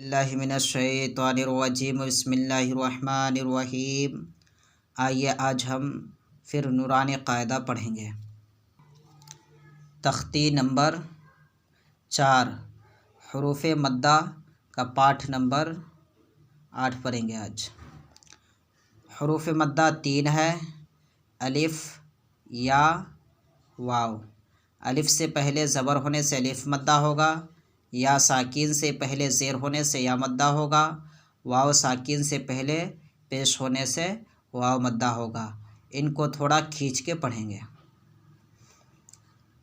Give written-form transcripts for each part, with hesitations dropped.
اللہ من الشیطان الرجیم بسم اللہ الرحمن الرحیم۔ آئیے آج ہم پھر نورانی قاعدہ پڑھیں گے۔ تختی نمبر 4 حروف مدہ کا پاٹھ نمبر 8 پڑھیں گے آج۔ حروف مدہ 3 ہے، الف، یا، واو۔ الف سے پہلے زبر ہونے سے الف مدہ ہوگا، یا ساکین سے پہلے زیر ہونے سے یا مدہ ہوگا، واو ساکین سے پہلے پیش ہونے سے واو مدہ ہوگا۔ ان کو تھوڑا کھینچ کے پڑھیں گے۔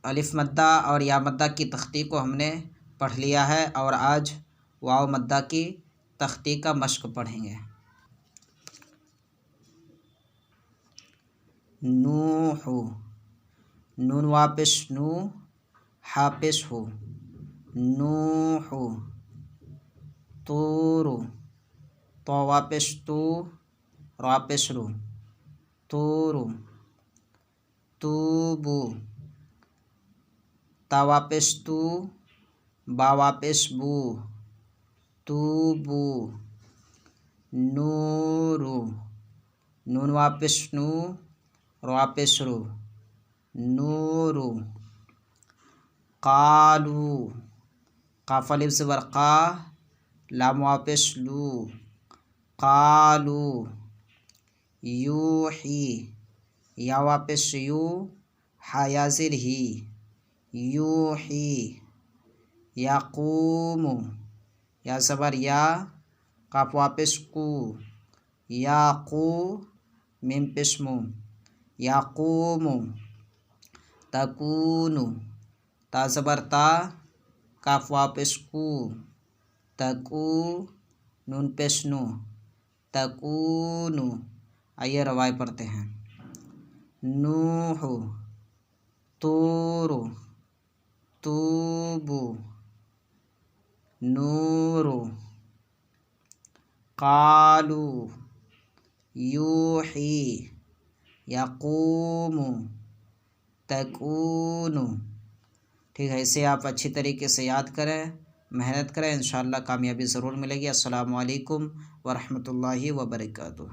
الف مدہ اور یا مدہ کی تختی کو ہم نے پڑھ لیا ہے، اور آج واو مدہ کی تختی کا مشق پڑھیں گے۔ نوح، نون واپس نو، حاپس ہو، نوح۔ طور، تو واپس تو، راپس رو، طور۔ توبو، تا واپس تو، با واپس بو، توبو۔ نور، نون واپس نو، واپس رو، نور۔ قالو، قاف الف زبر قا، لام واپس لو، قالو۔ یوحی، یا واپس یو، ہا یا زیر ہی، یوحی۔ یقوم، یا زبر یا، قاف واپس کو، یاقو، میم پیش مو، یقوم۔ تکون، تا زبر تا، کاف واپس کو، تکو، نون پیش نو، تکون۔ آئیے روائے پڑھتے ہیں۔ نوح، طور، توبو، نور۔ قالو، یوحی، یقوم، تکون۔ ٹھیک ہے، اسے آپ اچھی طریقے سے یاد کریں، محنت کریں، انشاءاللہ کامیابی ضرور ملے گی۔ السلام علیکم ورحمۃ اللہ وبرکاتہ۔